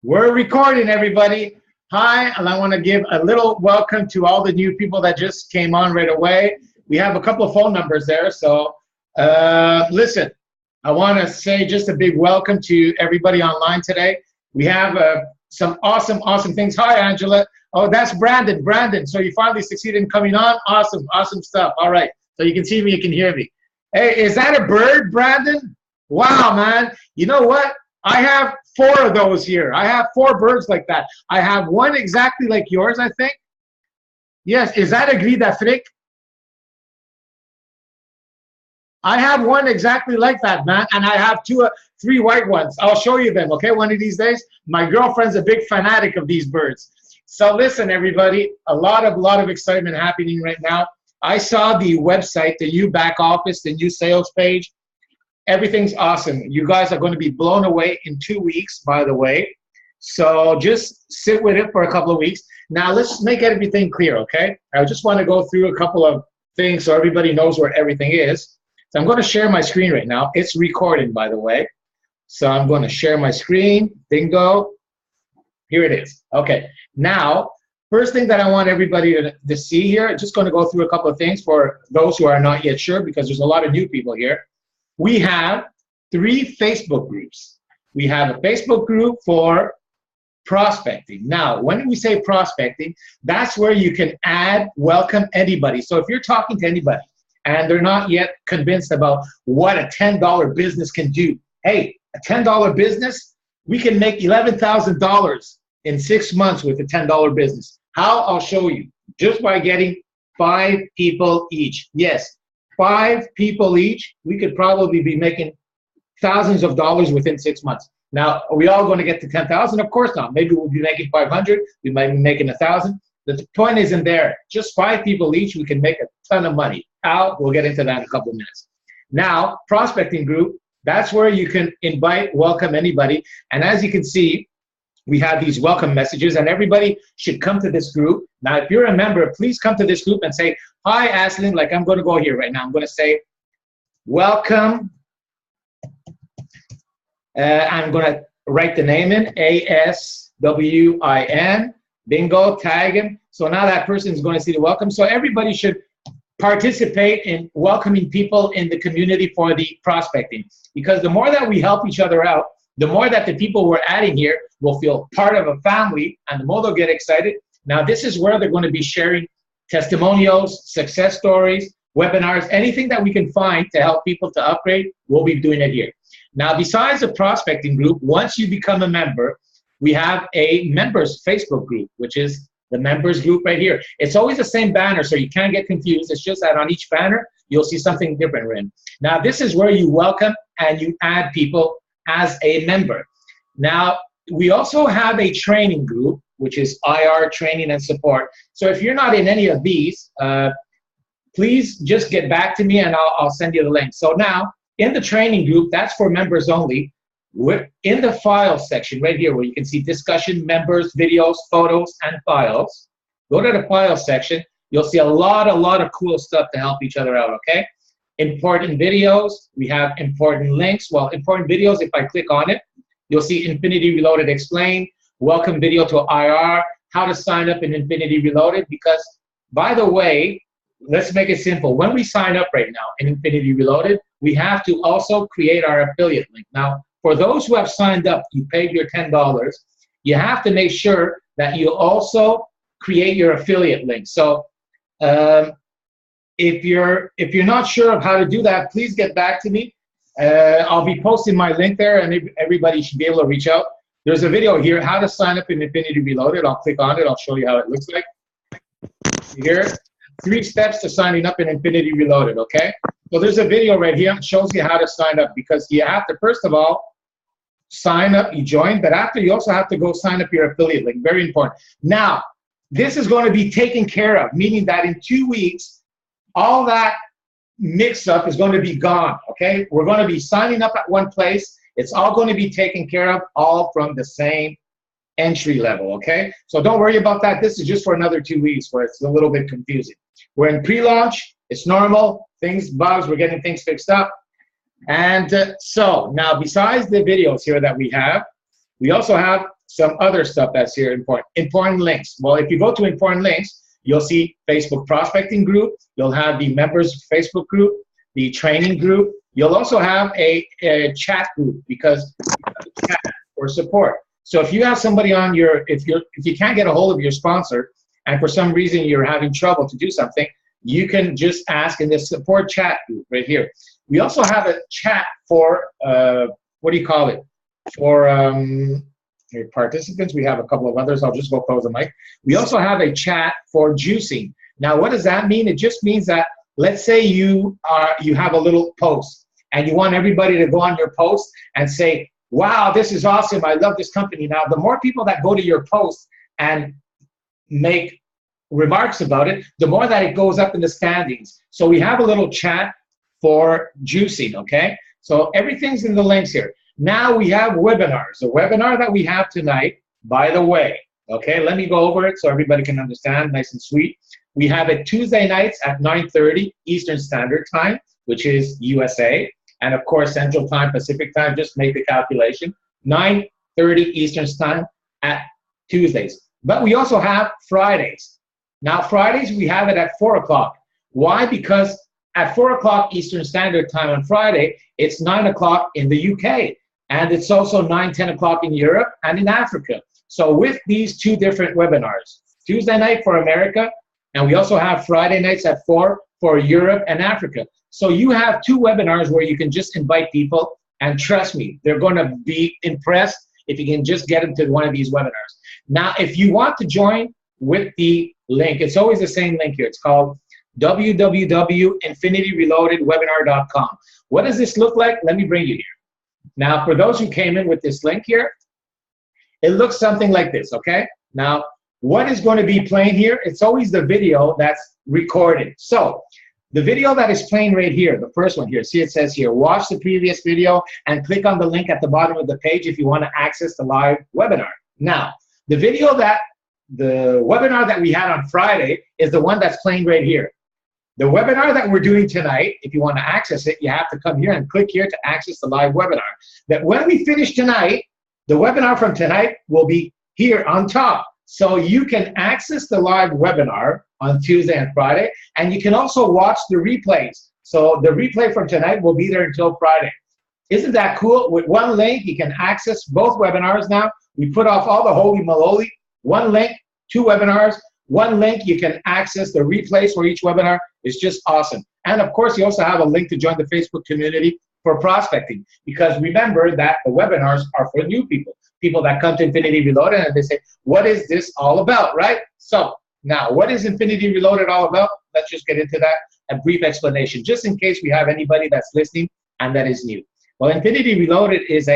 We're recording, everybody. Hi, and I want to give a little welcome to all the new people that just came on right away. We have a couple of phone numbers there, so listen, I want to say just a big welcome to everybody online today. We have some awesome things. Hi, Angela. Oh, that's Brandon. Brandon, so you finally succeeded in coming on. Awesome stuff. All right, so you can see me, you can hear me. Hey, is that a bird, Brandon? Wow, man. You know what? I have 4 of those here. I have 4 birds like that. I have one exactly like yours, I think. Yes, is that a gris d'Afrique? I have one exactly like that, man, and I have 3 white ones. I'll show you them, okay, one of these days. My girlfriend's a big fanatic of these birds. So listen, everybody, a lot of excitement happening right now. I saw the website, the new back office, the new sales page. Everything's awesome. You guys are going to be blown away in 2 weeks, by the way. So just sit with it for a couple of weeks. Now let's make everything clear, okay? I just want to go through a couple of things so everybody knows where everything is. So I'm going to share my screen right now. It's recording, by the way. So I'm going to share my screen. Bingo. Here it is. Okay. Now, first thing that I want everybody to see here, I'm just going to go through a couple of things for those who are not yet sure, because there's a lot of new people here. We have 3 Facebook groups. We have a Facebook group for prospecting. Now, when we say prospecting, that's where you can welcome anybody. So if you're talking to anybody and they're not yet convinced about what a $10 business can do, hey, a $10 business, we can make $11,000 in 6 months with a $10 business. How? I'll show you. Just by getting 5 people each. Yes. 5 people each, we could probably be making thousands of dollars within 6 months. Now, are we all going to get to 10,000? Of course not. Maybe we'll be making 500. We might be making 1,000. The point isn't there. Just 5 people each, we can make a ton of money. How? We'll get into that in a couple of minutes. Now, prospecting group, that's where you can invite, welcome anybody. And as you can see, we have these welcome messages, and everybody should come to this group. Now, if you're a member, please come to this group and say, hi, Aslin, like I'm going to go here right now. I'm going to say, welcome. I'm going to write the name in, A-S-W-I-N. Bingo, tag him. So now that person is going to see the welcome. So everybody should participate in welcoming people in the community for the prospecting. Because the more that we help each other out, the more that the people we're adding here will feel part of a family, and the more they'll get excited. Now, this is where they're going to be sharing testimonials, success stories, webinars, anything that we can find to help people to upgrade, we'll be doing it here. Now, besides the prospecting group, once you become a member, we have a members Facebook group, which is the members group right here. It's always the same banner, so you can't get confused. It's just that on each banner, you'll see something different written. Now, this is where you welcome and you add people as a member. Now, we also have a training group, which is IR training and support. So if you're not in any of these, please just get back to me and I'll send you the link. So now, in the training group, that's for members only. We're in the files section right here where you can see discussion, members, videos, photos, and files. Go to the files section. You'll see a lot of cool stuff to help each other out, okay? Important videos, we have important links. Well, important videos, if I click on it, you'll see Infinity Reloaded Explained, welcome video to IR, how to sign up in Infinity Reloaded, because, by the way, let's make it simple. When we sign up right now in Infinity Reloaded, we have to also create our affiliate link. Now, for those who have signed up, you paid your $10, you have to make sure that you also create your affiliate link. So, if you're not sure of how to do that, please get back to me. I'll be posting my link there, and everybody should be able to reach out. There's a video here, how to sign up in Infinity Reloaded. I'll click on it. I'll show you how it looks like. Here, 3 steps to signing up in Infinity Reloaded, okay? So there's a video right here that shows you how to sign up, because you have to, first of all, sign up, you join, but after you also have to go sign up your affiliate link. Very important. Now, this is going to be taken care of, meaning that in 2 weeks, all that mix-up is going to be gone, okay? We're going to be signing up at one place. It's all going to be taken care of, all from the same entry level, okay? So don't worry about that. This is just for another 2 weeks where it's a little bit confusing. We're in pre-launch. It's normal. Bugs, we're getting things fixed up. And so now, besides the videos here that we also have some other stuff that's here important. Important links. Well, if you go to important links, you'll see Facebook prospecting group. You'll have the members Facebook group, the training group. You'll also have a chat group because chat for support. So if you have somebody on your, if you can't get a hold of your sponsor and for some reason you're having trouble to do something, you can just ask in this support chat group right here. We also have a chat for, what do you call it? For your participants. We have a couple of others. I'll just go close the mic. We also have a chat for juicing. Now, what does that mean? It just means that, let's say you have a little post and you want everybody to go on your post and say, wow, this is awesome. I love this company. Now, the more people that go to your post and make remarks about it, the more that it goes up in the standings. So we have a little chat for juicing, okay? So everything's in the links here. Now we have webinars. The webinar that we have tonight, by the way, okay, let me go over it so everybody can understand, nice and sweet. We have it Tuesday nights at 9:30 Eastern Standard Time, which is USA, and of course Central Time, Pacific Time, just make the calculation, 9:30 Eastern Time at Tuesdays. But we also have Fridays. Now Fridays, we have it at 4 o'clock. Why? Because at 4 o'clock Eastern Standard Time on Friday, it's 9 o'clock in the UK. And it's also 9, 10 o'clock in Europe and in Africa. So with these two different webinars, Tuesday night for America, and we also have Friday nights at 4 for Europe and Africa. So you have two webinars where you can just invite people, and trust me, they're going to be impressed if you can just get them to one of these webinars. Now, if you want to with the link. It's always the same link here. It's called www.infinityreloadedwebinar.com. What does this look like? Let me bring you here. Now, for those who came in with this link here, it looks something like this, okay? Now, what is going to be playing here? It's always the video that's recorded. So, the video that is playing right here, the first one here, see it says here, watch the previous video and click on the link at the bottom of the page if you want to access the live webinar. Now, the webinar that we had on Friday is the one that's playing right here. The webinar that we're doing tonight, if you want to access it, you have to come here and click here to access the live webinar. That when we finish tonight, the webinar from tonight will be here on top. So you can access the live webinar on Tuesday and Friday, and you can also watch the replays. So the replay from tonight will be there until Friday. Isn't that cool? With one link, you can access both webinars now. We put off all the holy moly. One link, two webinars. One link, you can access the replays for each webinar. It's just awesome. And of course, you also have a link to join the Facebook community for prospecting. Because remember that the webinars are for new people. People that come to Infinity Reloaded and they say, what is this all about, right? So now, what is Infinity Reloaded all about? Let's just get into that, a brief explanation, just in case we have anybody that's listening and that is new. Well, Infinity Reloaded is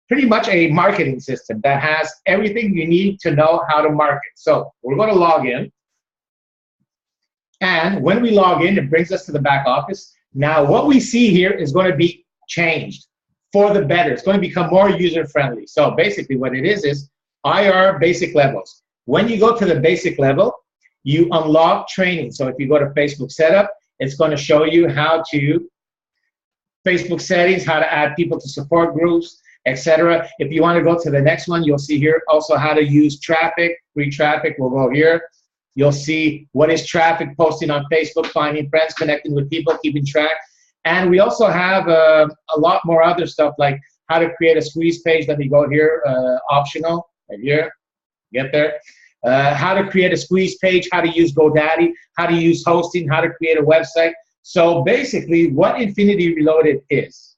pretty much a marketing system that has everything you need to know how to market. So we're going to log in. And when we log in, it brings us to the back office. Now, what we see here is going to be changed for the better. It's going to become more user-friendly. So basically what it is IR basic levels. When you go to the basic level, you unlock training. So if you go to Facebook setup, it's going to show you how to Facebook settings, how to add people to support groups, etc. If you want to go to the next one, you'll see here also how to use traffic, free traffic. We'll go here. You'll see what is traffic, posting on Facebook, finding friends, connecting with people, keeping track. And we also have a lot more other stuff like how to create a squeeze page. Let me go here, optional, right here, get there. How to create a squeeze page, how to use GoDaddy, how to use hosting, how to create a website. So basically what Infinity Reloaded is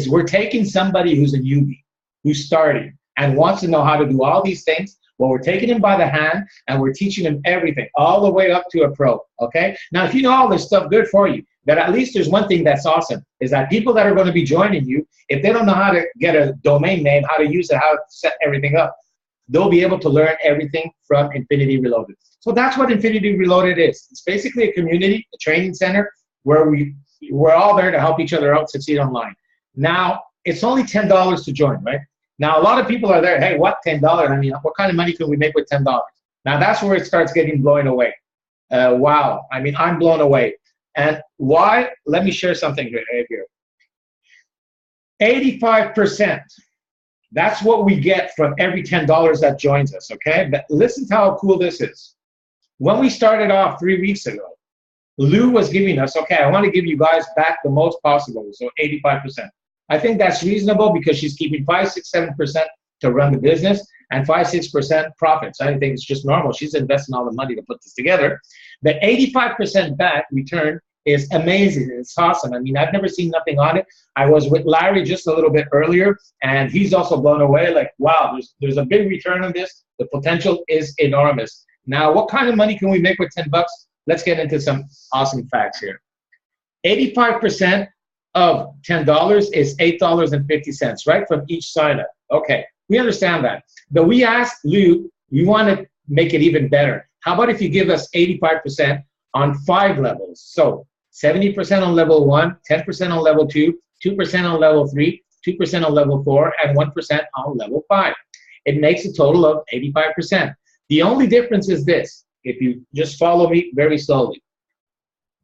we're taking somebody who's a newbie, who's starting and wants to know how to do all these things. Well, we're taking him by the hand and we're teaching him everything, all the way up to a pro, okay? Now, if you know all this stuff, good for you. But at least there's one thing that's awesome, is that people that are going to be joining you, if they don't know how to get a domain name, how to use it, how to set everything up, they'll be able to learn everything from Infinity Reloaded. So that's what Infinity Reloaded is. It's basically a community, a training center, where we're all there to help each other out succeed online. Now, it's only $10 to join, right? Now, a lot of people are there, hey, what, $10? I mean, what kind of money can we make with $10? Now, that's where it starts getting blown away. Wow, I mean, I'm blown away. And why? Let me share something right here. 85% That's what we get from every $10 that joins us, okay? But listen to how cool this is. When we started off 3 weeks ago, Lou was giving us, okay, I want to give you guys back the most possible, so 85%. I think that's reasonable because she's keeping 5, 6, 7% to run the business and 5, 6% profits. I think it's just normal. She's investing all the money to put this together. The 85% back return is amazing. It's awesome. I mean, I've never seen nothing on it. I was with Larry just a little bit earlier, and he's also blown away. Like, wow, there's a big return on this. The potential is enormous. Now, what kind of money can we make with 10 bucks? Let's get into some awesome facts here. 85% of $10 is $8.50, right, from each sign up. Okay, we understand that. But we asked Lou, we want to make it even better. How about if you give us 85% on 5 levels? So 70% on level 1, 10% on level 2, 2% on level 3, 2% on level 4, and 1% on level 5. It makes a total of 85%. The only difference is this, if you just follow me very slowly.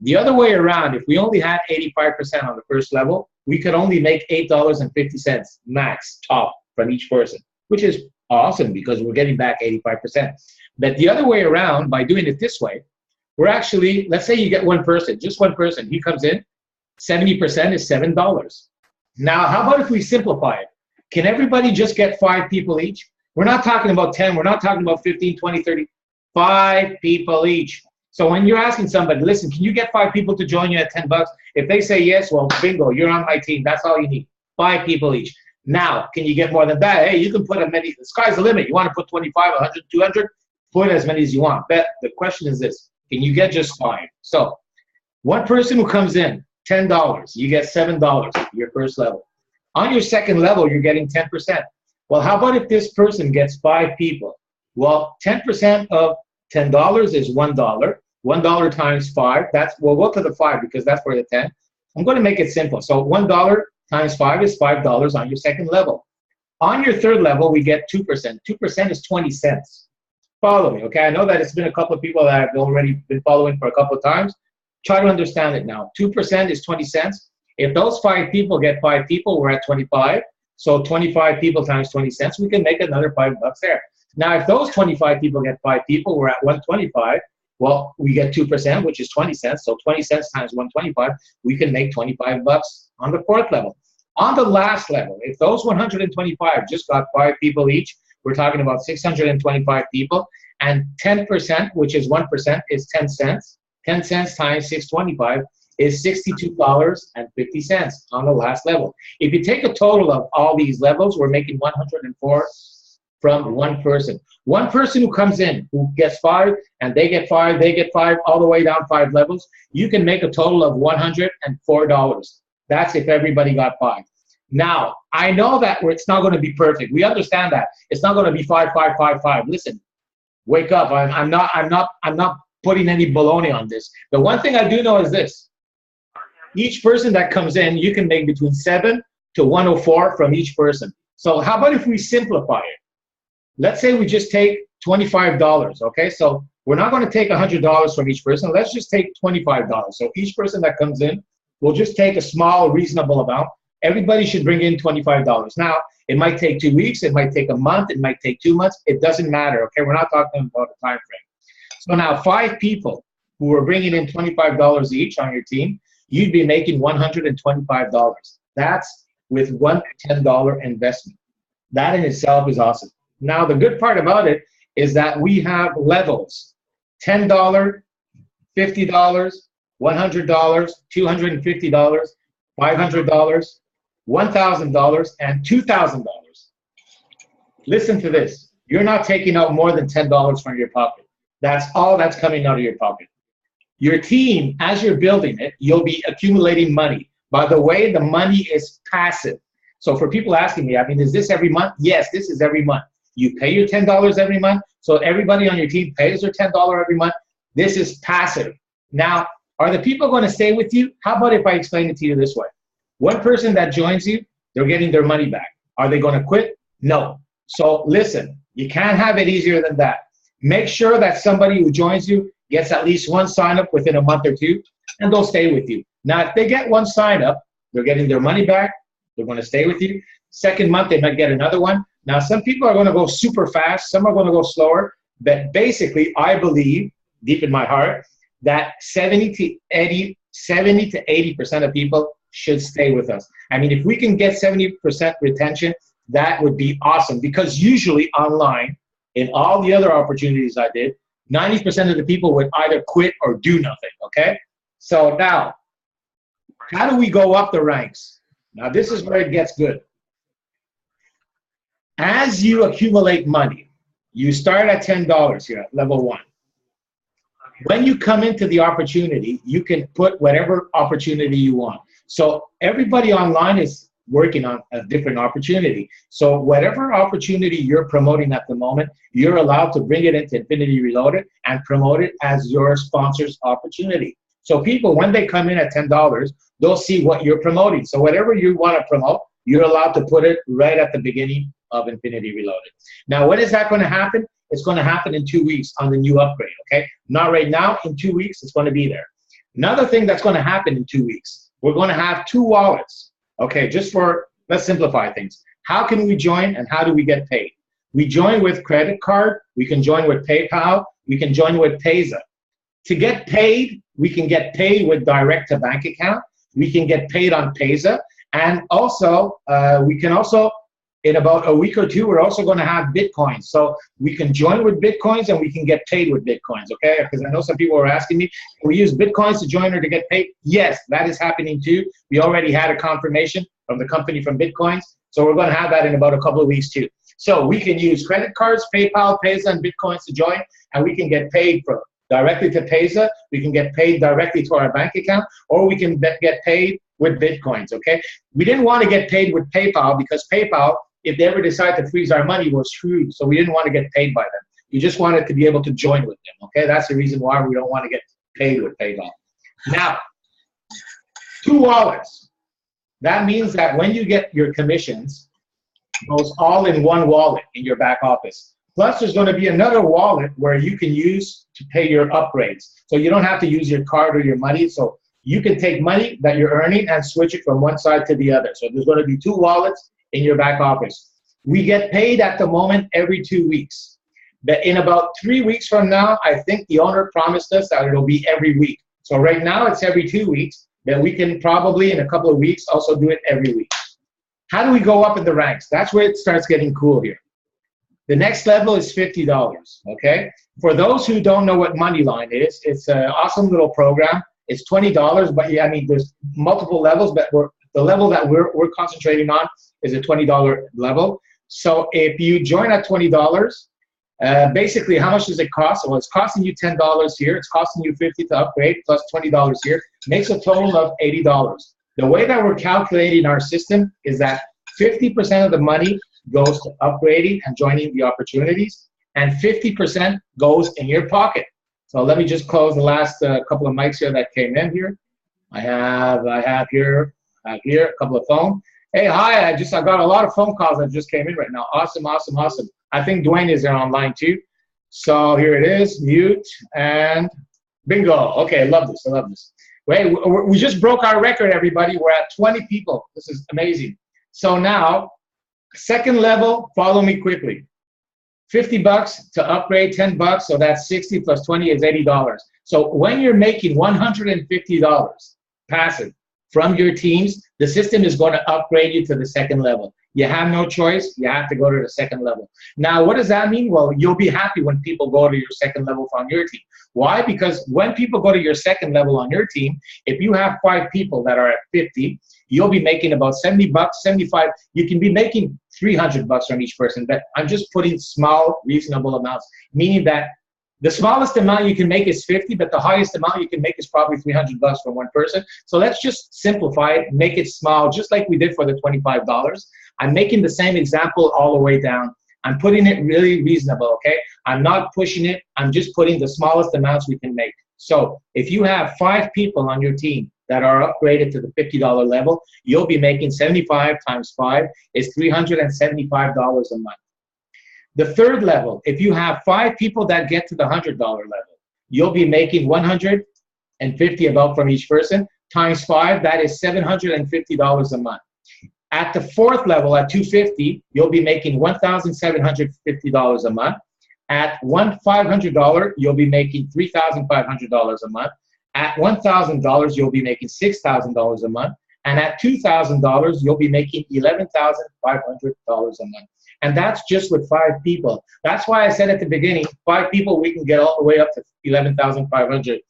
The other way around, if we only had 85% on the first level, we could only make $8.50 max top from each person, which is awesome because we're getting back 85%. But the other way around, by doing it this way, we're actually, let's say you get one person, just one person, he comes in, 70% is $7. Now, how about if we simplify it? Can everybody just get 5 people each? We're not talking about 10, we're not talking about 15, 20, 30, 5 people each. So when you're asking somebody, listen, can you get 5 people to join you at 10 bucks? If they say yes, well, bingo, you're on my team. That's all you need, 5 people each. Now, can you get more than that? Hey, you can put as many, the sky's the limit. You want to put 25, 100, 200, put as many as you want. But the question is this, can you get just 5? So one person who comes in, $10, you get $7, your first level. On your second level, you're getting 10%. Well, how about if this person gets 5 people? Well, 10% of $10 is $1. $1 times 5, that's, we'll go to the 5 because that's for the 10. I'm going to make it simple. So $1 times 5 is $5 on your second level. On your third level, we get 2%. 2% is 20 cents. Follow me, okay? I know that it's been a couple of people that have already been following for a couple of times. Try to understand it now. 2% is 20 cents. If those 5 people get 5 people, we're at 25. So 25 people times 20 cents, we can make another $5 there. Now, if those 25 people get 5 people, we're at 125. Well, we get 2%, which is 20 cents. So 20 cents times 125, we can make $25 on the fourth level. On the last level, if those 125 just got 5 people each, we're talking about 625 people. And 10%, which is 1%, is 10 cents. 10 cents times 625 is $62.50 on the last level. If you take a total of all these levels, we're making 104 from one person. One person who comes in, who gets 5, and they get 5, they get 5, all the way down 5 levels, you can make a total of $104. That's if everybody got 5. Now, I know that it's not going to be perfect. We understand that. It's not going to be 5, 5, 5, 5. Listen, wake up. I'm not putting any baloney on this. The one thing I do know is this. Each person that comes in, you can make between 7 to 104 from each person. So how about if we simplify it? Let's say we just take $25, okay? So we're not going to take $100 from each person. Let's just take $25. So each person that comes in will just take a small, reasonable amount. Everybody should bring in $25. Now, it might take 2 weeks. It might take a month. It might take 2 months. It doesn't matter, okay? We're not talking about a time frame. So now 5 people who are bringing in $25 each on your team, you'd be making $125. That's with one $10 investment. That in itself is awesome. Now, the good part about it is that we have levels, $10, $50, $100, $250, $500, $1,000, and $2,000. Listen to this. You're not taking out more than $10 from your pocket. That's all that's coming out of your pocket. Your team, as you're building it, you'll be accumulating money. By the way, the money is passive. So for people asking me, I mean, is this every month? Yes, this is every month. You pay your $10 every month, so everybody on your team pays their $10 every month. This is passive. Now, are the people going to stay with you? How about if I explain it to you this way? One person that joins you, they're getting their money back. Are they going to quit? No. So listen, you can't have it easier than that. Make sure that somebody who joins you gets at least 1 sign-up within a month or 2, and they'll stay with you. Now, if they get 1 sign-up, they're getting their money back. They're going to stay with you. Second month, they might get another one. Now, some people are going to go super fast. Some are going to go slower. But basically, I believe deep in my heart that 70 to 80% of people should stay with us. I mean, if we can get 70% retention, that would be awesome, because usually online, in all the other opportunities I did, 90% of the people would either quit or do nothing, okay? So now, how do we go up the ranks? Now, this is where it gets good. As you accumulate money, you start at $10 here at level 1. When you come into the opportunity, you can put whatever opportunity you want. So everybody online is working on a different opportunity. So whatever opportunity you're promoting at the moment, you're allowed to bring it into Infinity Reloaded and promote it as your sponsor's opportunity. So people, when they come in at $10, they'll see what you're promoting. So whatever you want to promote, you're allowed to put it right at the beginning of Infinity Reloaded. Now, when is that going to happen? It's going to happen in 2 weeks on the new upgrade, okay? Not right now. In 2 weeks, it's going to be there. Another thing that's going to happen in 2 weeks, we're going to have 2 wallets, okay? Just for, let's simplify things. How can we join and how do we get paid? We join with credit card. We can join with PayPal. We can join with Payza. To get paid, we can get paid with direct to bank account. We can get paid on Payza. And also, we can also, in about a week or two, we're also going to have Bitcoins. So we can join with Bitcoins and we can get paid with Bitcoins, okay? Because I know some people are asking me, can we use Bitcoins to join or to get paid? Yes, that is happening too. We already had a confirmation from the company from Bitcoins. So we're going to have that in about a couple of weeks too. So we can use credit cards, PayPal, Payza, and Bitcoins to join, and we can get paid from directly to Payza. We can get paid directly to our bank account, or we can get paid with Bitcoins, okay? We didn't want to get paid with PayPal because PayPal, if they ever decide to freeze our money, we're screwed. So we didn't want to get paid by them. You just wanted to be able to join with them, okay? That's the reason why we don't want to get paid with PayPal. Now, 2 wallets. That means that when you get your commissions, it goes all in one wallet in your back office. Plus, there's going to be another wallet where you can use to pay your upgrades. So you don't have to use your card or your money. So you can take money that you're earning and switch it from one side to the other. So there's going to be 2 wallets in your back office. We get paid at the moment every 2 weeks. But in about 3 weeks from now, I think the owner promised us that it'll be every week. So right now it's every 2 weeks, but we can probably in a couple of weeks also do it every week. How do we go up in the ranks? That's where it starts getting cool here. The next level is $50, okay? For those who don't know what Moneyline is, it's an awesome little program. It's $20, but yeah, I mean, there's multiple levels, but the level that we're concentrating on is a $20 level. So if you join at $20, basically how much does it cost? Well, it's costing you $10 here. It's costing you $50 to upgrade plus $20 here. Makes a total of $80. The way that we're calculating our system is that 50% of the money goes to upgrading and joining the opportunities, and 50% goes in your pocket. So let me just close the last couple of mics here that came in here. I have here a couple of phones. Hey, hi, I got a lot of phone calls that just came in right now. Awesome, awesome, awesome. I think Dwayne is there online too. So here it is, mute, and bingo. Okay, I love this, I love this. Wait, we just broke our record, everybody. We're at 20 people. This is amazing. So now, second level, follow me quickly. $50 to upgrade, $10, so that's 60 plus 20 is $80. So when you're making $150 passive from your teams, the system is going to upgrade you to the second level. You have no choice. You have to go to the second level. Now, what does that mean? Well, you'll be happy when people go to your second level on your team. Why? Because when people go to your second level on your team, if you have 5 people that are at 50, you'll be making about $70, 75. You can be making $300 from each person, but I'm just putting small, reasonable amounts, meaning that the smallest amount you can make is 50, but the highest amount you can make is probably $300 from one person. So let's just simplify it, make it small, just like we did for the $25. I'm making the same example all the way down. I'm putting it really reasonable, okay? I'm not pushing it. I'm just putting the smallest amounts we can make. So if you have 5 people on your team that are upgraded to the $50 level, you'll be making 75 times 5 is $375 a month. The third level, if you have 5 people that get to the $100 level, you'll be making $150 about from each person times 5. That is $750 a month. At the fourth level, at 250, you'll be making $1,750 a month. At $500, you'll be making $3,500 a month. At $1,000, you'll be making $6,000 a month. And at $2,000, you'll be making $11,500 a month. And that's just with 5 people. That's why I said at the beginning, 5 people, we can get all the way up to 11,500.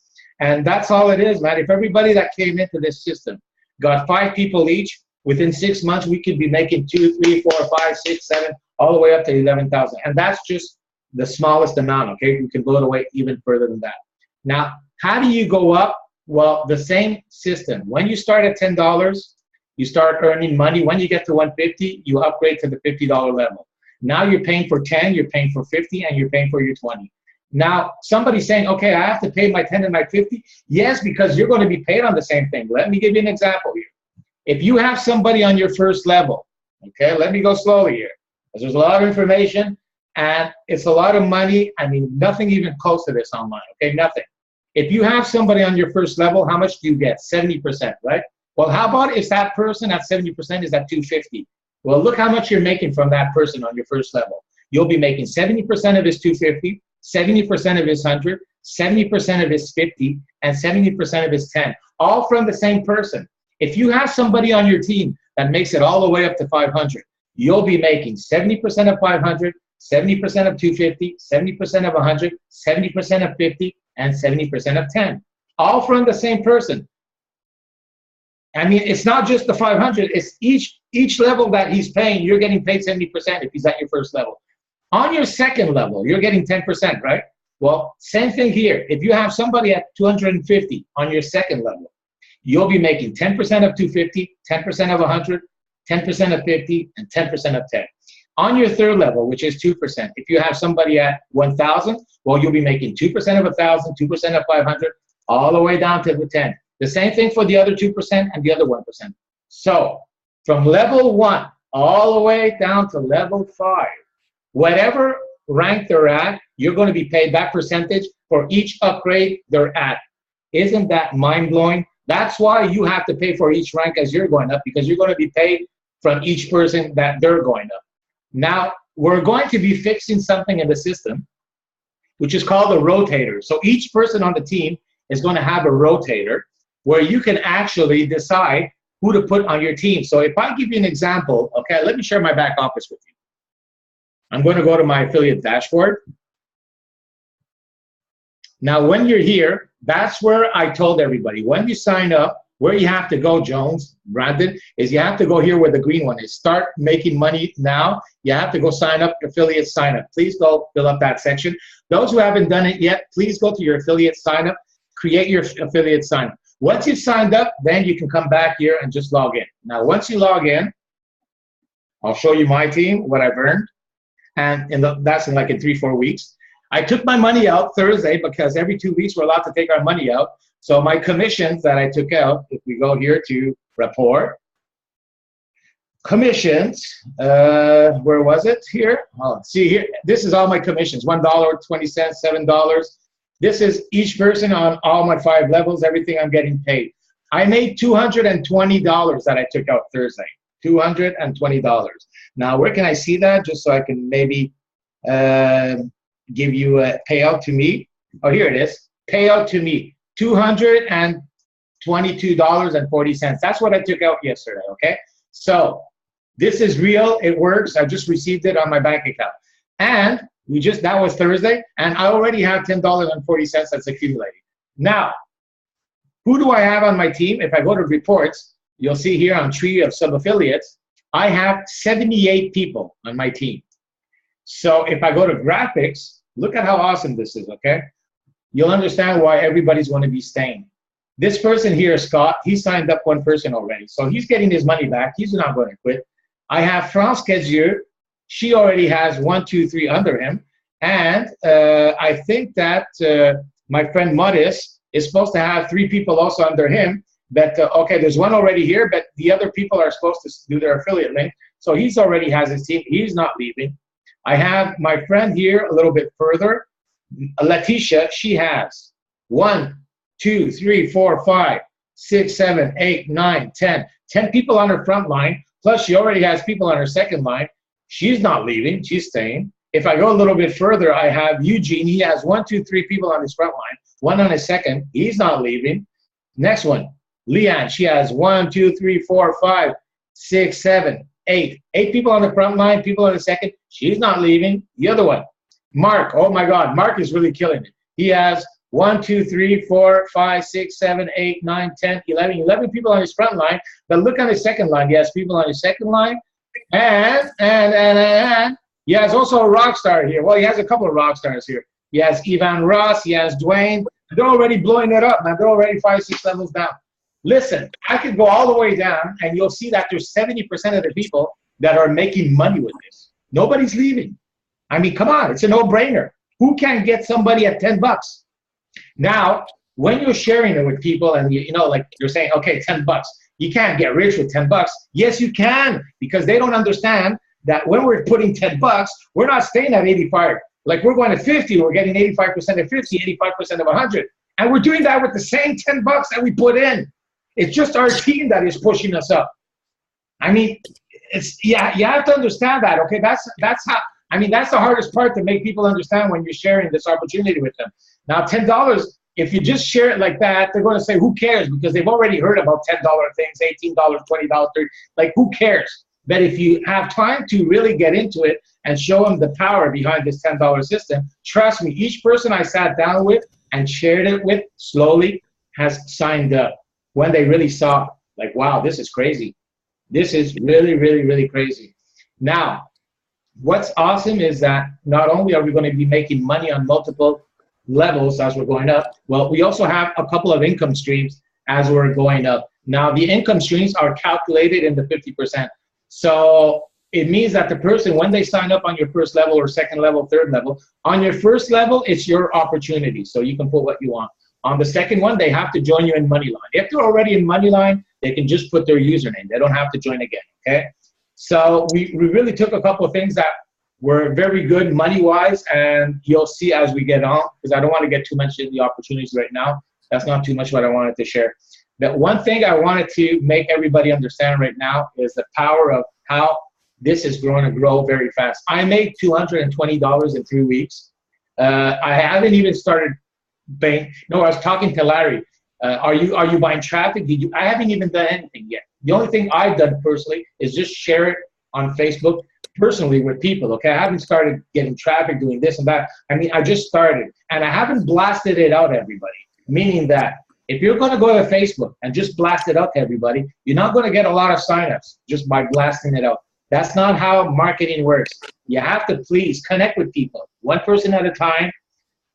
And that's all it is, man. If everybody that came into this system got 5 people each, within 6 months, we could be making 2, 3, 4, 5, 6, 7, all the way up to 11,000. And that's just the smallest amount, okay? We can blow it away even further than that. Now, how do you go up? Well, the same system. When you start at $10, you start earning money. When you get to 150, you upgrade to the $50 level. Now you're paying for 10, you're paying for 50, and you're paying for your 20. Now, somebody's saying, okay, I have to pay my 10 and my 50. Yes, because you're going to be paid on the same thing. Let me give you an example here. If you have somebody on your first level, okay, let me go slowly here, because there's a lot of information, and it's a lot of money. I mean, nothing even close to this online, okay, nothing. If you have somebody on your first level, how much do you get? 70%, right? Well, how about if that person at 70% is at 250? Well, look how much you're making from that person on your first level. You'll be making 70% of his 250, 70% of his 100, 70% of his 50, and 70% of his 10, all from the same person. If you have somebody on your team that makes it all the way up to 500, you'll be making 70% of 500, 70% of 250, 70% of 100, 70% of 50, and 70% of 10, all from the same person. I mean, it's not just the 500, it's each level that he's paying, you're getting paid 70% if he's at your first level. On your second level, you're getting 10%, right? Well, same thing here. If you have somebody at 250 on your second level, you'll be making 10% of 250, 10% of 100, 10% of 50, and 10% of 10. On your third level, which is 2%, if you have somebody at 1,000, well, you'll be making 2% of 1,000, 2% of 500, all the way down to the 10. The same thing for the other 2% and the other 1%. So from level 1 all the way down to level 5, whatever rank they're at, you're going to be paid that percentage for each upgrade they're at. Isn't that mind-blowing? That's why you have to pay for each rank as you're going up, because you're going to be paid from each person that they're going up. Now, we're going to be fixing something in the system, which is called a rotator. So each person on the team is going to have a rotator where you can actually decide who to put on your team. So if I give you an example, okay, let me share my back office with you. I'm going to go to my affiliate dashboard. Now, when you're here, that's where I told everybody, when you sign up, where you have to go, Jones, Brandon, is you have to go here where the green one is. Start making money now. You have to go sign up, affiliate sign up. Please go fill up that section. Those who haven't done it yet, please go to your affiliate sign up, create your affiliate sign up. Once you've signed up, then you can come back here and just log in. Now, once you log in, I'll show you my team, what I've earned. And that's in like in 3-4 weeks. I took my money out Thursday because every 2 weeks we're allowed to take our money out. So my commissions that I took out, if we go here to report, commissions, where was it here? Oh, see here, this is all my commissions, $1, 20 cents, $7. This is each person on all my 5 levels, everything I'm getting paid. I made $220 that I took out Thursday, $220. Now, where can I see that? Just so I can maybe give you a payout to me. Oh, here it is. Payout to me, $222.40. That's what I took out yesterday, okay? So this is real. It works. I just received it on my bank account. And that was Thursday, and I already have $10.40 that's accumulating. Now, who do I have on my team? If I go to reports, you'll see here on tree of sub-affiliates, I have 78 people on my team. So if I go to graphics, look at how awesome this is, okay? You'll understand why everybody's going to be staying. This person here, Scott, he signed up 1 person already. So he's getting his money back. He's not going to quit. I have France Cazier. She already has 1, 2, 3 under him. And I think that my friend Modis is supposed to have 3 people also under him. But, okay, there's 1 already here, but the other people are supposed to do their affiliate link. So he's already has his team. He's not leaving. I have my friend here a little bit further, Letitia. She has 1, 2, 3, 4, 5, 6, 7, 8, 9, 10. 10 people on her front line. Plus, she already has people on her second line. She's not leaving. She's staying. If I go a little bit further, I have Eugene. He has 1, 2, 3 people on his front line, 1 on his second. He's not leaving. Next one, Leanne. She has 1, 2, 3, 4, 5, 6, 7, 8. 8 people on the front line, people on the second. She's not leaving. The other one, Mark. Oh my God, Mark is really killing it. He has 1, 2, 3, 4, 5, 6, 7, 8, 9, 10, 11 people on his front line. But look on his second line. He has people on his second line. And he has also a rock star here. Well, he has a couple of rock stars here. He has Ivan Ross. He has Dwayne. They're already blowing it up, man. They're already 5, 6 levels down. Listen, I could go all the way down, and you'll see that there's 70% of the people that are making money with this. Nobody's leaving. I mean, come on. It's a no-brainer. Who can get somebody at $10? Now, when you're sharing it with people and, you know, like you're saying, okay, $10. You can't get rich with $10. Yes, you can, because they don't understand that when we're putting $10, we're not staying at 85. Like we're going to 50, we're getting 85% of 50, 85% of 100. And we're doing that with the same $10 that we put in. It's just our team that is pushing us up. I mean, it's, yeah, you have to understand that, okay? That's how, I mean, that's the hardest part to make people understand when you're sharing this opportunity with them. Now, $10, if you just share it like that, they're going to say, who cares? Because they've already heard about $10 things, $18, $20, $30. Like, who cares? But if you have time to really get into it and show them the power behind this $10 system, trust me, each person I sat down with and shared it with slowly has signed up when they really saw, like, wow, this is crazy. This is really, really, really crazy. Now, what's awesome is that not only are we going to be making money on multiple levels as we're going up, well, we also have a couple of income streams as we're going up. Now, the income streams are calculated in the 50%. So it means that the person, when they sign up on your first level or second level, third level, on your first level, it's your opportunity. So you can put what you want. On the second one, they have to join you in Moneyline. If they're already in Moneyline, they can just put their username. They don't have to join again, okay? So we really took a couple of things that were very good money-wise, and you'll see as we get on, because I don't want to get too much in the opportunities right now. That's not too much what I wanted to share. But one thing I wanted to make everybody understand right now is the power of how this is going to grow very fast. I made $220 in 3 weeks. I haven't even started paying. No, I was talking to Larry. Are you buying traffic? I haven't even done anything yet. The only thing I've done personally is just share it on Facebook personally with people, okay? I haven't started getting traffic, doing this and that. I mean, I just started, and I haven't blasted it out to everybody, meaning that if you're going to go to Facebook and just blast it out to everybody, you're not going to get a lot of signups just by blasting it out. That's not how marketing works. You have to please connect with people, one person at a time.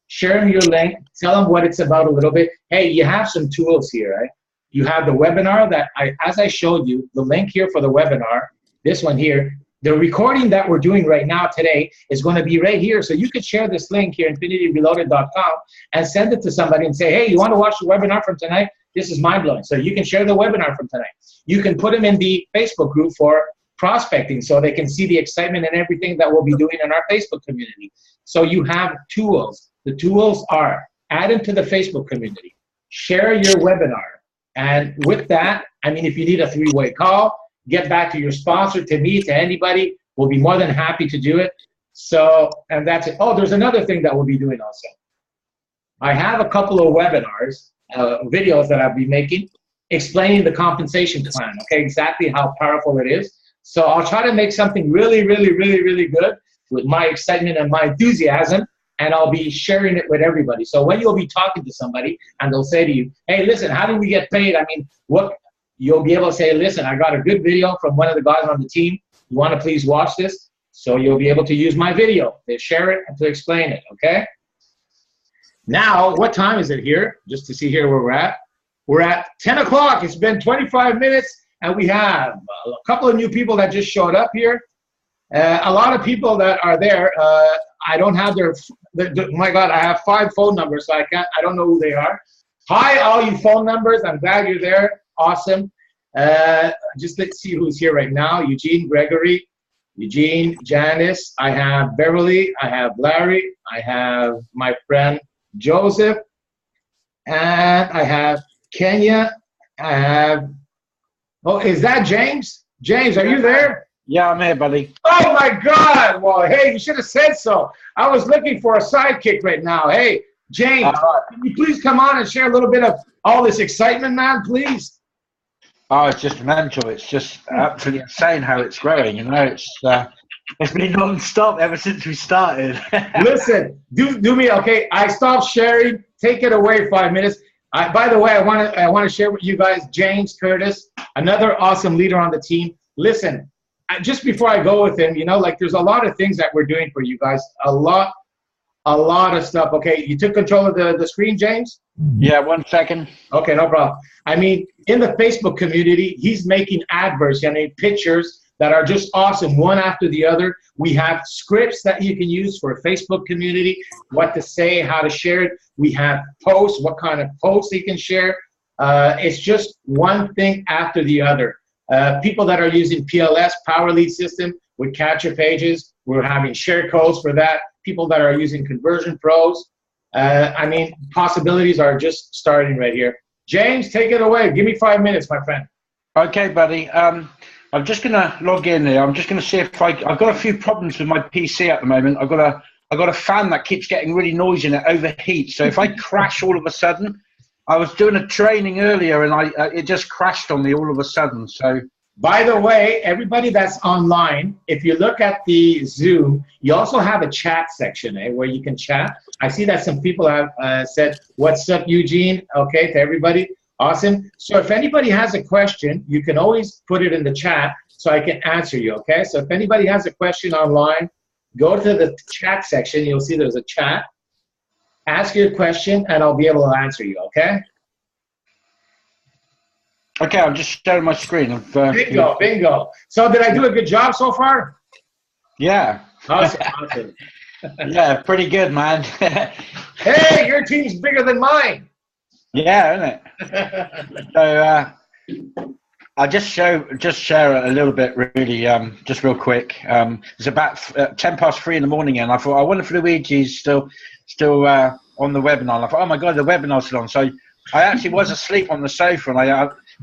Share them your link, tell them what it's about a little bit. Hey, you have some tools here, right? You have the webinar that as I showed you, the link here for the webinar, this one here, the recording that we're doing right now today is going to be right here. So you could share this link here, infinityreloaded.com, and send it to somebody and say, hey, you want to watch the webinar from tonight? This is mind-blowing. So you can share the webinar from tonight. You can put them in the Facebook group for prospecting so they can see the excitement and everything that we'll be doing in our Facebook community. So you have tools. The tools are add them to the Facebook community, share your webinar. And with that, I mean, if you need a 3-way call, get back to your sponsor, to me, to anybody. We'll be more than happy to do it. So, and that's it. Oh, there's another thing that we'll be doing also. I have a couple of webinars, videos that I'll be making, explaining the compensation plan, okay, exactly how powerful it is. So I'll try to make something really, really, really, really good with my excitement and my enthusiasm, and I'll be sharing it with everybody. So when you'll be talking to somebody and they'll say to you, hey, listen, how do we get paid? I mean, what? You'll be able to say, listen, I got a good video from one of the guys on the team. You want to please watch this? So you'll be able to use my video to share it and to explain it, okay? Now, what time is it here? Just to see here where we're at. We're at 10 o'clock. It's been 25 minutes, and we have a couple of new people that just showed up here. A lot of people that are there, I don't have their, my God, I have 5 phone numbers, so I don't know who they are. Hi, all you phone numbers. I'm glad you're there. Awesome. Just let's see who's here right now. Eugene, Gregory, Eugene, Janice. I have Beverly. I have Larry. I have my friend Joseph. And I have Kenya. I have, oh, is that James? James, are you there? Yeah, I'm here, buddy. Oh my God! Well, hey, you should have said so. I was looking for a sidekick right now. Hey, James, can you please come on and share a little bit of all this excitement, man, please? Oh, it's just mental. It's just absolutely insane how it's growing. You know, it's been non-stop ever since we started. Listen, do me okay. I stopped sharing. Take it away 5 minutes. By the way, I want to share with you guys James Curtis, another awesome leader on the team. Listen, just before I go with him, you know, like there's a lot of things that we're doing for you guys. A lot of stuff. Okay, you took control of the screen, James? Yeah, 1 second. Okay, no problem. I mean, in the Facebook community, he's making adverts, I mean, pictures that are just awesome, one after the other. We have scripts that you can use for a Facebook community, what to say, how to share it. We have posts, what kind of posts you can share. It's just one thing after the other. People that are using PLS, Power Lead System, with capture pages, we're having share codes for that. People that are using Conversion Pros. I mean, possibilities are just starting right here. James, take it away. Give me 5 minutes, my friend. Okay, buddy. I'm just gonna log in here. I'm just gonna see if I've got a few problems with my PC at the moment. I've got a fan that keeps getting really noisy and it overheats. So if I crash all of a sudden, I was doing a training earlier and it just crashed on me all of a sudden. So, by the way, everybody that's online, if you look at the Zoom, you also have a chat section where you can chat. I see that some people have said, "What's up, Eugene?" Okay, to everybody. Awesome. So if anybody has a question, you can always put it in the chat so I can answer you, okay? So if anybody has a question online, go to the chat section. You'll see there's a chat. Ask your question, and I'll be able to answer you, okay? Okay, I'm just sharing my screen. Bingo. So did I do a good job so far? Yeah. Awesome. Yeah, pretty good, man. Hey, your team's bigger than mine. Yeah, isn't it? So I'll just share a little bit, really, just real quick. It's about 3:10 in the morning, and I thought, I wonder if Luigi's still on the webinar. And I thought, oh my God, the webinar's still on. So I actually was asleep on the sofa,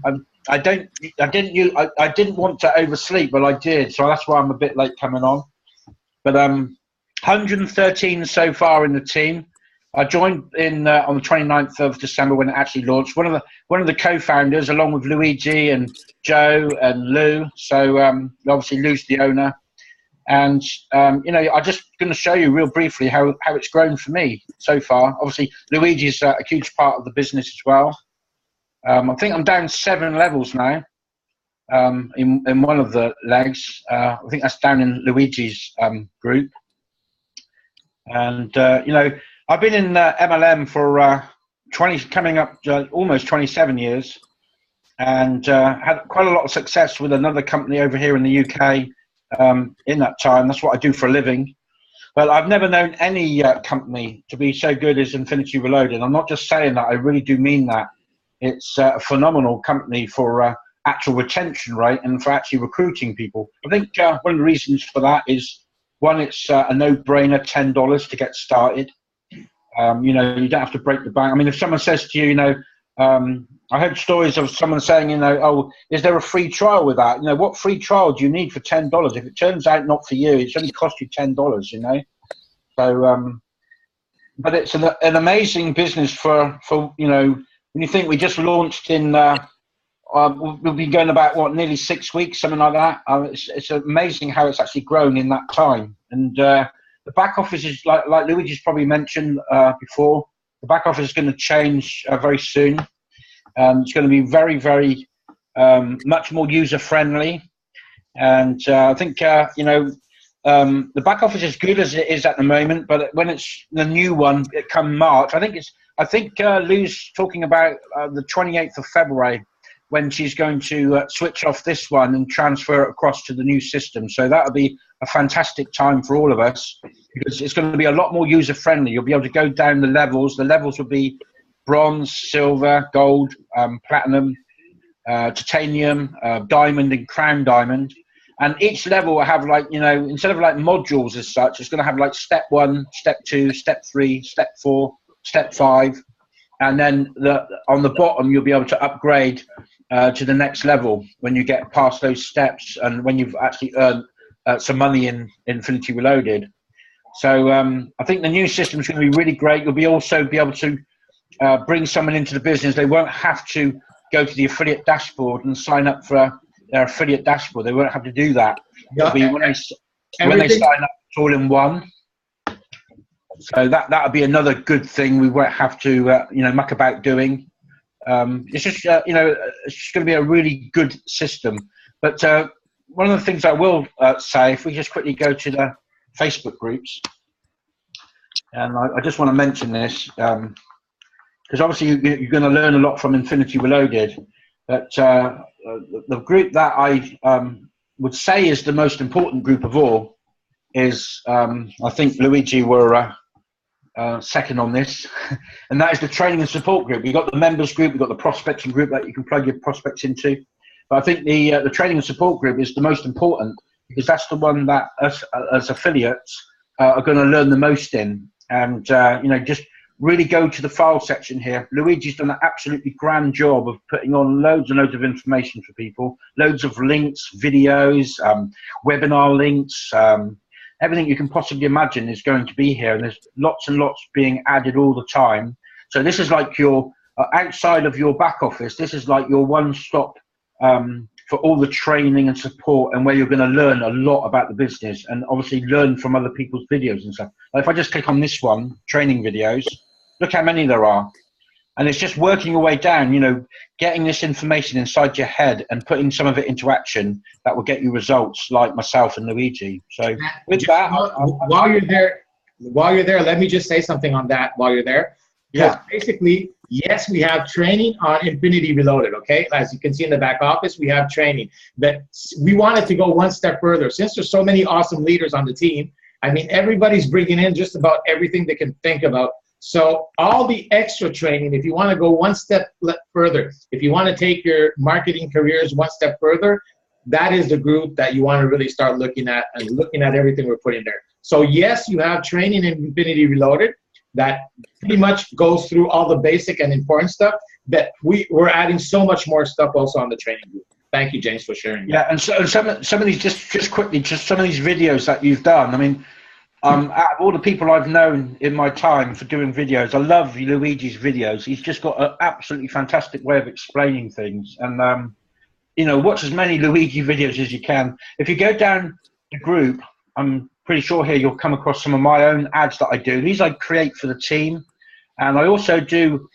and I didn't want to oversleep, but I did. So that's why I'm a bit late coming on. But 113 so far in the team. I joined in on the 29th of December when it actually launched. One of the co-founders, along with Luigi and Joe and Lou. So obviously Lou's the owner, and you know, I'm just going to show you real briefly how it's grown for me so far. Obviously, Luigi's a huge part of the business as well. I think I'm down 7 levels now in one of the legs. I think that's down in Luigi's group, and you know. I've been in MLM for coming up almost 27 years, and had quite a lot of success with another company over here in the UK in that time. That's what I do for a living. But I've never known any company to be so good as Infinity Reloaded. I'm not just saying that, I really do mean that. It's a phenomenal company for actual retention rate and for actually recruiting people. I think one of the reasons for that is, one, it's a no-brainer, $10 to get started. You know, you don't have to break the bank. I mean, if someone says to you, you know, I heard stories of someone saying, you know, oh, is there a free trial with that? You know, what free trial do you need for $10? If it turns out not for you, it's only cost you $10, you know. So, but it's an amazing business for you know, when you think we just launched in, we've been going about, what, nearly 6 weeks, something like that. It's amazing how it's actually grown in that time. And the back office is, like Luigi's probably mentioned before, the back office is going to change very soon. It's going to be very, very much more user-friendly. And I think, you know, the back office is good as it is at the moment, but when it's the new one, it come March, I think Lou's talking about the 28th of February, when she's going to switch off this one and transfer it across to the new system. So that'll be a fantastic time for all of us, because it's going to be a lot more user-friendly. You'll be able to go down the levels. The levels will be bronze, silver, gold, platinum, titanium, diamond, and crown diamond. And each level will have, like, you know, instead of like modules as such, it's going to have like step 1, step 2, step 3, step 4, step 5. And then on the bottom, you'll be able to upgrade to the next level when you get past those steps and when you've actually earned some money in Infinity Reloaded. So I think the new system is going to be really great. You'll also be able to bring someone into the business. They won't have to go to the affiliate dashboard and sign up for their affiliate dashboard. They won't have to do that. It'll be when they sign up, it's all in one. So that'll be another good thing we won't have to muck about doing. It's just it's just going to be a really good system. But one of the things I will say, if we just quickly go to the Facebook groups, and I just want to mention this because obviously you're going to learn a lot from Infinity Reloaded. But the group that I would say is the most important group of all is I think Luigi were second on this, and that is the training and support group. We've got the members group, we've got the prospecting group that you can plug your prospects into. But I think the training and support group is the most important because that's the one that us as affiliates are going to learn the most in. And just really go to the file section here. Luigi's done an absolutely grand job of putting on loads and loads of information for people, loads of links, videos, webinar links, everything you can possibly imagine is going to be here, and there's lots and lots being added all the time. So this is like your outside of your back office, this is like your one-stop for all the training and support, and where you're going to learn a lot about the business and obviously learn from other people's videos and stuff. Like if I just click on this one, training videos, look how many there are. And it's just working your way down, getting this information inside your head and putting some of it into action that will get you results like myself and Luigi. So with that, while you're there, let me just say something on that while you're there. Yeah. Basically, yes, we have training on Infinity Reloaded, okay? As you can see in the back office, we have training. But we wanted to go one step further. Since there's so many awesome leaders on the team, I mean, everybody's bringing in just about everything they can think about. So all the extra training, if you want to go one step further, if you want to take your marketing careers one step further, that is the group that you want to really start looking at and looking at everything we're putting there. So yes, you have training in Infinity Reloaded that pretty much goes through all the basic and important stuff, but we're adding so much more stuff also on the training group. Thank you, James, for sharing. Yeah, and so some of these, just quickly, just some of these videos that you've done, I mean, out of all the people I've known in my time for doing videos, I love Luigi's videos. He's just got an absolutely fantastic way of explaining things. And, watch as many Luigi videos as you can. If you go down the group, I'm pretty sure here you'll come across some of my own ads that I do. These I create for the team. And I also do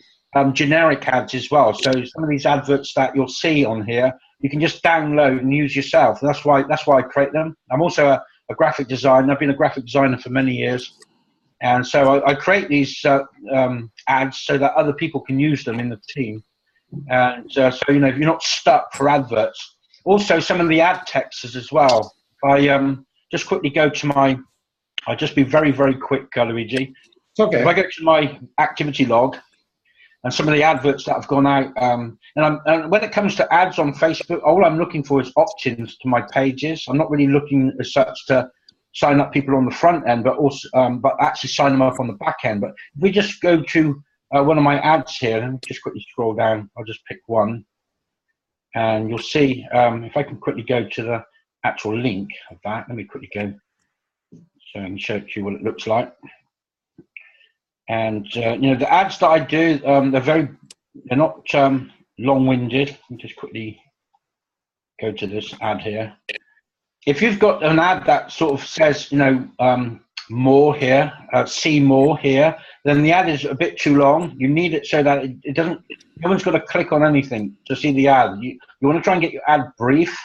generic ads as well. So some of these adverts that you'll see on here, you can just download and use yourself. And that's why I create them. I'm also a graphic designer. I've been a graphic designer for many years, and so I create these ads so that other people can use them in the team. And so you're not stuck for adverts. Also, some of the ad texts as well. I just quickly go to I'll just be very, very quick, Luigi. It's okay. If I go to my activity log and some of the adverts that have gone out, and when it comes to ads on Facebook, all I'm looking for is opt-ins to my pages. I'm not really looking as such to sign up people on the front end, but also but actually sign them up on the back end. But if we just go to one of my ads here, let me just quickly scroll down. I'll just pick one, and you'll see if I can quickly go to the actual link of that. Let me quickly go so I can show you what it looks like. And the ads that I do, they're not long-winded. Let me just quickly go to this ad here. If you've got an ad that sort of says, more here, see more here, then the ad is a bit too long. You need it so that it doesn't. No one's got to click on anything to see the ad. You want to try and get your ad brief,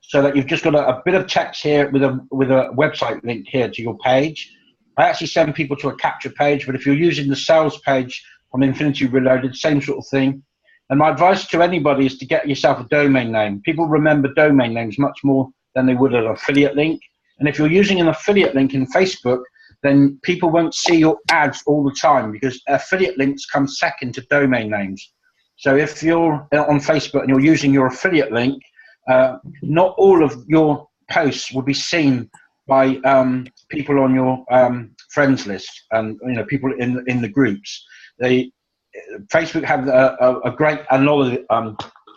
so that you've just got a bit of text here with a website link here to your page. I actually send people to a capture page, but if you're using the sales page on Infinity Reloaded, same sort of thing. And my advice to anybody is to get yourself a domain name. People remember domain names much more than they would an affiliate link. And if you're using an affiliate link in Facebook, then people won't see your ads all the time because affiliate links come second to domain names. So if you're on Facebook and you're using your affiliate link, not all of your posts will be seen by people on your friends list and people in the groups. Facebook have a great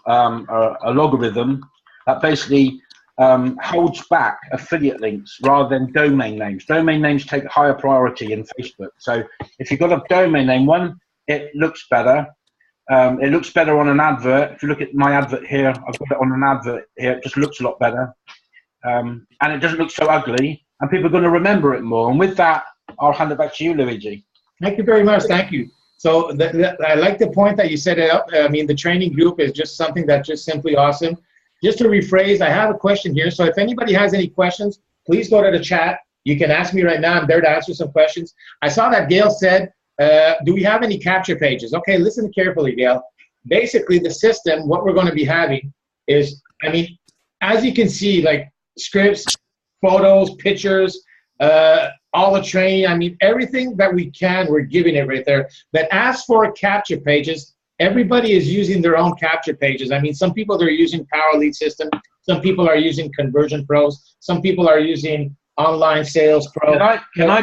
a logarithm that basically holds back affiliate links rather than domain names. Domain names take higher priority in Facebook. So if you've got a domain name, one, it looks better. It looks better on an advert. If you look at my advert here, I've got it on an advert here. It just looks a lot better. And it doesn't look so ugly. And people are going to remember it more. And with that, I'll hand it back to you, Luigi. Thank you very much. Thank you. So I like the point that you set it up. I mean, the training group is just something that's just simply awesome. Just to rephrase, I have a question here. So if anybody has any questions, please go to the chat. You can ask me right now. I'm there to answer some questions. I saw that Gail said, do we have any capture pages? Okay, listen carefully, Gail. Basically, the system, what we're going to be having is, I mean, as you can see, like scripts, photos, pictures, all the training, I mean, everything that we can, we're giving it right there. But as for capture pages, everybody is using their own capture pages. I mean, some people are using Power Lead System. Some people are using Conversion Pros. Some people are using Online Sales Pro. Can I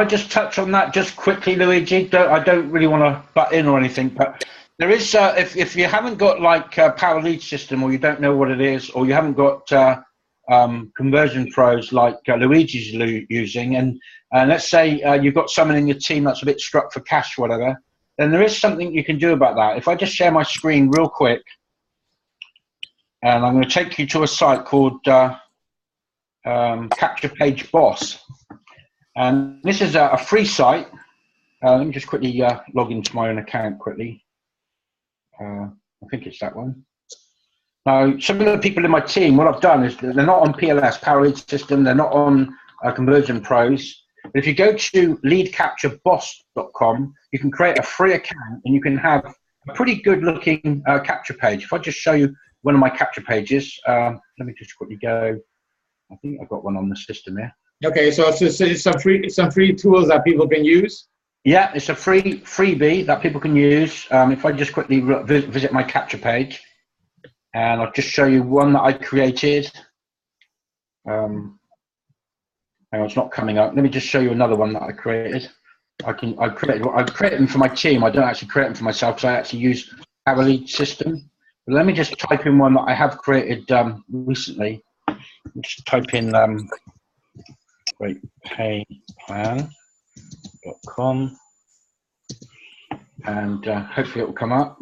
just touch on that just quickly, Luigi? I don't really want to butt in or anything, but there is, if you haven't got like Power Lead System, or you don't know what it is, or you haven't got Conversion Pros like Luigi's using, and let's say you've got someone in your team that's a bit struck for cash, whatever, then there is something you can do about that. If I just share my screen real quick, and I'm going to take you to a site called Capture Page Boss. And this is a free site. Let me just quickly log into my own account quickly. I think it's that one. Now, some of the people in my team, what I've done is they're not on PLS, Power Lead System, they're not on Conversion Pros. But if you go to leadcaptureboss.com, you can create a free account and you can have a pretty good looking capture page. If I just show you one of my capture pages, let me just quickly go. I think I've got one on the system here. Okay, so it's some free tools that people can use. Yeah, it's a freebie that people can use. If I just quickly visit my capture page, and I'll just show you one that I created. It's not coming up. Let me just show you another one that I created. I create them for my team. I don't actually create them for myself because I actually use Power Lead System. But let me just type in one that I have created recently. Just type in greatpayplan.com, and hopefully it will come up.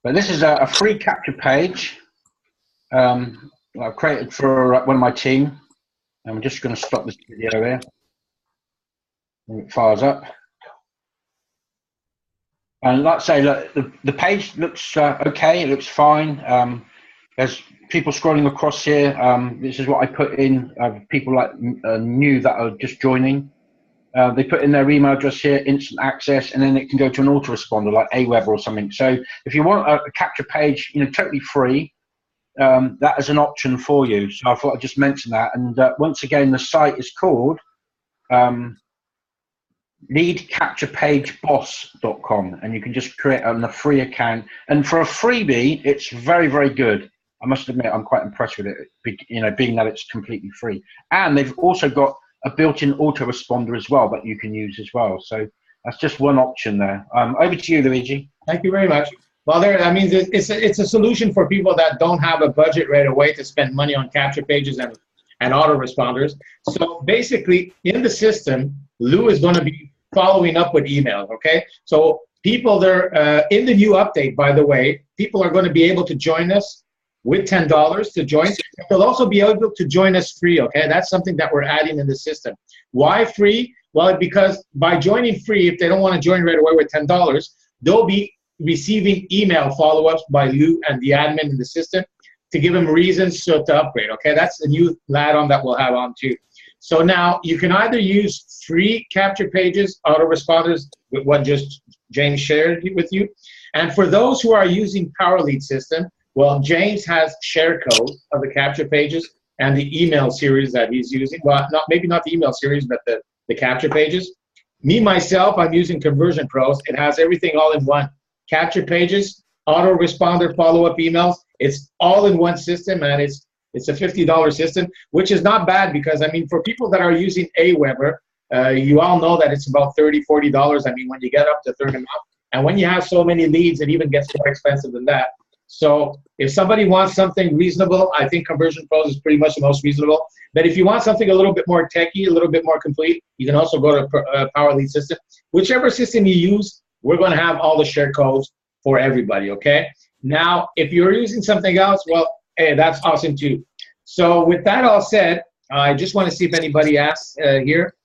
But this is a free capture page I've created for one of my team. I'm just going to stop this video here. And it fires up. And like I say, look, the page looks okay. It looks fine. There's people scrolling across here. This is what I put in. People like new that are just joining. They put in their email address here, instant access, and then it can go to an autoresponder like Aweber or something. So if you want a capture page, totally free, that is an option for you. So I thought I'd just mention that. And once again, the site is called leadcapturepageboss.com, and you can just create a free account. And for a freebie, it's very, very good. I must admit, I'm quite impressed with it, being that it's completely free. And they've also got a built-in autoresponder as well that you can use as well. So that's just one option there. Over to you, Luigi. Thank you very much. Well, that means it's a solution for people that don't have a budget right away to spend money on capture pages and autoresponders. So basically, in the system, Lou is going to be following up with emails, okay? So people there, in the new update, by the way, people are going to be able to join us with $10 to join. They'll also be able to join us free, okay? That's something that we're adding in the system. Why free? Well, because by joining free, if they don't want to join right away with $10, they'll be receiving email follow-ups by Lou and the admin in the system to give them reasons to upgrade, okay? That's a new add-on that we'll have on too. So now you can either use free capture pages, autoresponders, with what just James shared with you. And for those who are using Power Lead System, well, James has share code of the capture pages and the email series that he's using. Well, maybe not the email series, but the capture pages. Me, myself, I'm using Conversion Pros. It has everything all in one. Capture pages, autoresponder, follow-up emails. It's all in one system, and it's a $50 system, which is not bad because, I mean, for people that are using Aweber, you all know that it's about $30, $40. I mean, when you get up to a certain amount. And when you have so many leads, it even gets more expensive than that. So if somebody wants something reasonable, I think Conversion Pros is pretty much the most reasonable. But if you want something a little bit more techy, a little bit more complete, you can also go to Power Lead system. Whichever system you use, we're going to have all the share codes for everybody, okay? Now, if you're using something else, well, hey, that's awesome too. So with that all said, I just want to see if anybody asks here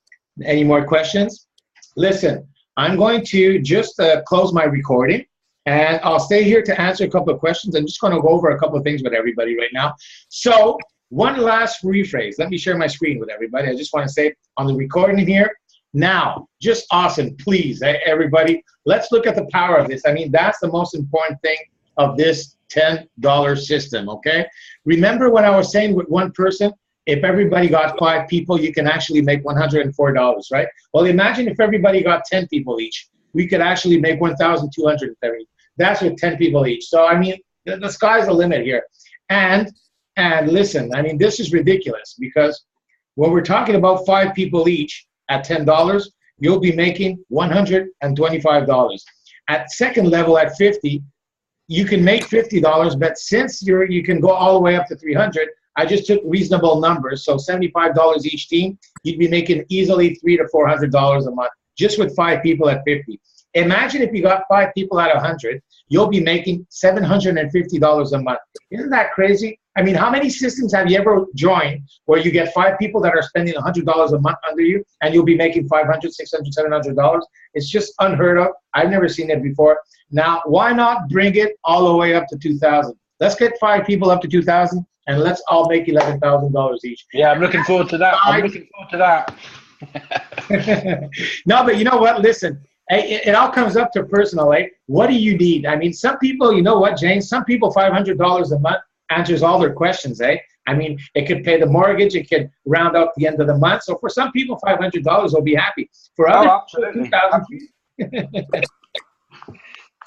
any more questions. Listen, I'm going to just close my recording, and I'll stay here to answer a couple of questions. I'm just going to go over a couple of things with everybody right now. So one last rephrase. Let me share my screen with everybody. I just want to say on the recording here, now, just awesome, please, everybody, let's look at the power of this. I mean, that's the most important thing of this $10 system, okay? Remember when I was saying with one person, if everybody got 5 people, you can actually make $104, right? Well, imagine if everybody got 10 people each. We could actually make $1,230. That's with 10 people each. So, I mean, the sky's the limit here. And listen, I mean, this is ridiculous because when we're talking about 5 people each at $10, you'll be making $125. At second level, at 50, you can make $50, but since you can go all the way up to 300, I just took reasonable numbers. So $75 each team, you'd be making easily $300 to $400 a month just with 5 people at 50. Imagine if you got 5 people at 100, you'll be making $750 a month. Isn't that crazy? I mean, how many systems have you ever joined where you get 5 people that are spending $100 a month under you and you'll be making $500, $600, $700? It's just unheard of. I've never seen it before. Now, why not bring it all the way up to 2,000? Let's get 5 people up to 2,000 and let's all make $11,000 each. Yeah, I'm looking forward to that. I'm looking forward to that. No, but you know what? Listen, it all comes up to personal, eh? What do you need? I mean, some people, you know what, James? Some people, $500 a month answers all their questions, eh? I mean, it could pay the mortgage, it could round up the end of the month. So for some people, $500 will be happy. For others, $2,000.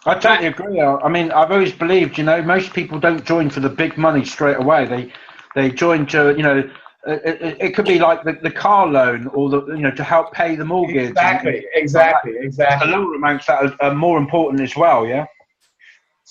I totally agree. I mean, I've always believed, you know, most people don't join for the big money straight away. They join to, you know, it could be like the car loan or the, you know, to help pay the mortgage. Exactly. The lower amounts that are more important as well, yeah.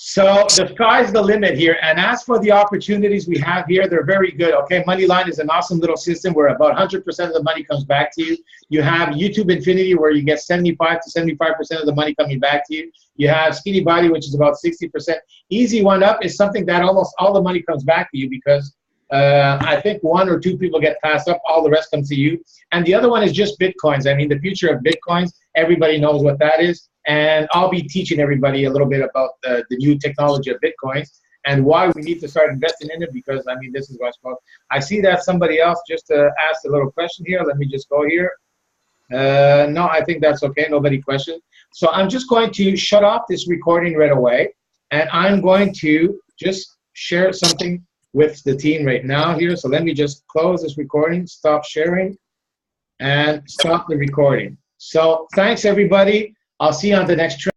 So the sky's the limit here. And as for the opportunities we have here, they're very good. Okay, Moneyline is an awesome little system where about 100% of the money comes back to you. You have YouTube Infinity where you get 75 to 75% of the money coming back to you. You have Skinny Body, which is about 60%. Easy One Up is something that almost all the money comes back to you because I think 1 or 2 people get passed up, all the rest comes to you. And the other one is just Bitcoins. I mean, the future of Bitcoins, everybody knows what that is. And I'll be teaching everybody a little bit about the new technology of Bitcoins and why we need to start investing in it because, I mean, this is what's called. I see that somebody else just asked a little question here. Let me just go here. No, I think that's okay. Nobody questioned. So I'm just going to shut off this recording right away. And I'm going to just share something with the team right now here. So let me just close this recording, stop sharing, and stop the recording. So thanks, everybody. I'll see you on the next trip.